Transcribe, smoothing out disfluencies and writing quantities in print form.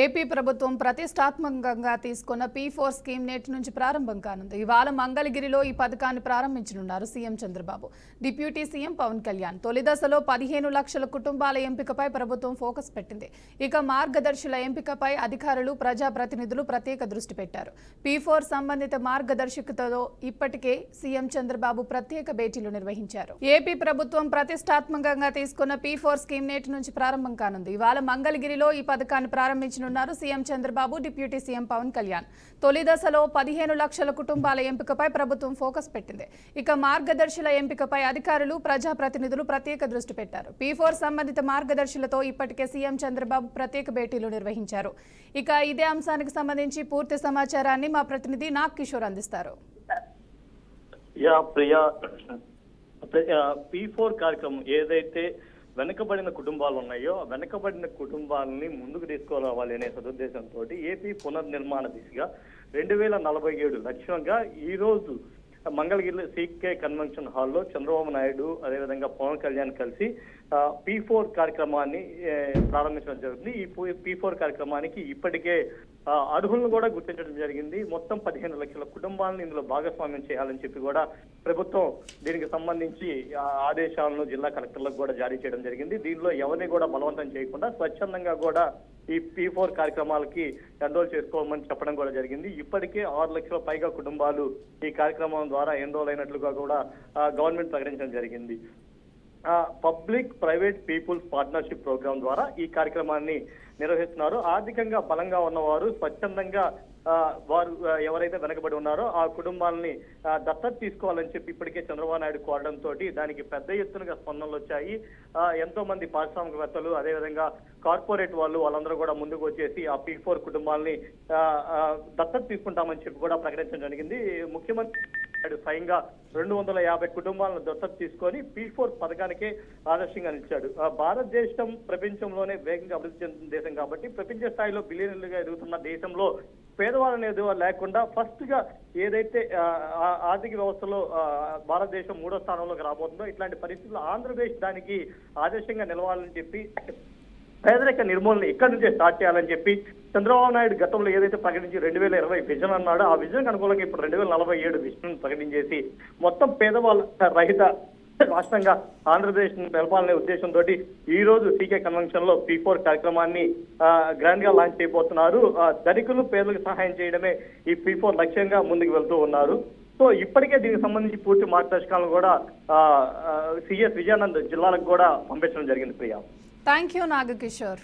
AP ప్రభుత్వం ప్రతిష్టాత్మకంగా తీసుకున్న P4 స్కీమ్ నేటి నుంచి ప్రారంభం కానుంది. ఇవాళ మంగళగిరిలో ఈ పథకాన్ని ప్రారంభించనున్నారు CM Chandrababu, deputy CM Pawan Kalyan. తొలి దశలో 15 లక్షల కుటుంబాల ఎంపికపై ప్రభుత్వం ఫోకస్ పెట్టింది. ఇక మార్గదర్శుల ఎంపికపై అధికారులు, ప్రజాప్రతినిధులు ప్రత్యేక దృష్టి పెట్టారు. P4 సంబంధిత మార్గదర్శకతలో ఇప్పటికే సీఎం చంద్రబాబు ప్రత్యేక భేటీలు నిర్వహించారు. ఏపీ ప్రభుత్వం ప్రతిష్టాత్మకంగా తీసుకున్న P4 స్కీమ్ నేటి నుంచి ప్రారంభం కానుంది. ఇవాళ మంగళగిరిలో ఈ పథకాన్ని ప్రారంభించనున్నారు CM Chandrababu, deputy CM Pawan Kalyan. తొలి దశలో 15 లక్షల కుటుంబాల ఎంపికపై ప్రభుత్వం ఫోకస్ పెట్టింది. ఇక మార్గదర్శుల ఎంపికపై అధికారులు, ప్రజాప్రతినిధులు ప్రత్యేక దృష్టి పెట్టారు. P4 సంబంధిత మార్గదర్శులతో ఇప్పటికే సీఎం చంద్రబాబు ప్రత్యేక భేటీలు నిర్వహించారు. ఇక ఇదే అంశానికి సంబంధించి పూర్తి సమాచారాన్ని మా ప్రతినిధి నాగ్ కిషోర్ అందిస్తారు. P4 కార్యక్రమం ఏదైతే వెనకబడిన కుటుంబాలు ఉన్నాయో వెనకబడిన కుటుంబాలని ముందుకు తీసుకురావాలి అనే సదుద్దేశంతో ఏపీ పునర్నిర్మాణ దిశగా 2047 లక్ష్యంగా ఈ రోజు మంగళగిరి సీకే కన్వెన్షన్ హాల్లో చంద్రబాబు నాయుడు అదేవిధంగా పవన్ కళ్యాణ్ కలిసి P4 కార్యక్రమాన్ని ప్రారంభించడం జరుగుతుంది. ఈ P4 కార్యక్రమానికి ఇప్పటికే అర్హులను కూడా గుర్తించడం జరిగింది. మొత్తం 15 లక్షల కుటుంబాలను ఇందులో భాగస్వామ్యం చేయాలని చెప్పి కూడా ప్రభుత్వం దీనికి సంబంధించి ఆదేశాలను జిల్లా కలెక్టర్లకు కూడా జారీ చేయడం జరిగింది. దీనిలో ఎవరిని కూడా బలవంతం చేయకుండా స్వచ్ఛందంగా కూడా ఈ P4 కార్యక్రమాలకి ఎన్రోల్ చేసుకోమని చెప్పడం కూడా జరిగింది. ఇప్పటికే 6 లక్షల పైగా కుటుంబాలు ఈ కార్యక్రమం ద్వారా ఎన్రోల్ అయినట్లుగా కూడా గవర్నమెంట్ ప్రకటించడం జరిగింది. Public private people's partnership programme ద్వారా ఈ కార్యక్రమాన్ని నిర్వహిస్తున్నారు. ఆర్థికంగా బలంగా ఉన్నవారు స్వచ్ఛందంగా వారు ఎవరైతే వెనకబడి ఉన్నారో ఆ కుటుంబాలని దత్తత తీసుకోవాలని చెప్పి ఇప్పటికే చంద్రబాబు నాయుడు కోరడంతో దానికి పెద్ద ఎత్తునగా స్పందనలు వచ్చాయి. ఎంతో మంది పారిశ్రామికవేత్తలు అదేవిధంగా కార్పొరేట్ వాళ్ళందరూ కూడా ముందుకు వచ్చేసి ఆ P4 కుటుంబాలని దత్తత తీసుకుంటామని చెప్పి కూడా ప్రకటించడం జరిగింది. ముఖ్యమంత్రి స్వయంగా 250 కుటుంబాలను దత్తత తీసుకొని P4 పథకానికే ఆదర్శంగా నిలిచాడు. భారతదేశం ప్రపంచంలోనే వేగంగా అభివృద్ధి చెందుతున్న దేశం కాబట్టి ప్రపంచ స్థాయిలో బిలియనర్లుగా ఎదుగుతున్న దేశంలో పేదవాళ్ళు అనేది లేకుండా ఫస్ట్ గా ఏదైతే ఆర్థిక వ్యవస్థలో భారతదేశం 3వ స్థానంలోకి రాబోతుందో ఇట్లాంటి పరిస్థితుల్లో ఆంధ్రప్రదేశ్ దానికి ఆదర్శంగా నిలవాలని చెప్పి పేదరిక నిర్మూలన ఇక్కడి నుంచే స్టార్ట్ చేయాలని చెప్పి చంద్రబాబు నాయుడు గతంలో ఏదైతే ప్రకటించి 2020 విజన్ అన్నాడో ఆ విజన్ అనుకూలంగా ఇప్పుడు 2047 విజన్ ప్రకటించేసి మొత్తం పేదవాళ్ళ రహిత రాష్ట్రంగా ఆంధ్రప్రదేశ్ నిలపాలనే ఉద్దేశంతో ఈ రోజు సీకే కన్వెన్షన్ లో P4 కార్యక్రమాన్ని గ్రాండ్ గా లాంచ్ చేయబోతున్నారు. ధనికులు పేదలకు సహాయం చేయడమే ఈ P4 లక్ష్యంగా ముందుకు వెళ్తూ ఉన్నారు. సో ఇప్పటికే దీనికి సంబంధించి పూర్తి మార్గదర్శకాలను కూడా సిఎస్ విజయానంద్ జిల్లాలకు కూడా పంపించడం జరిగింది. Priya, thank you Nagakishore.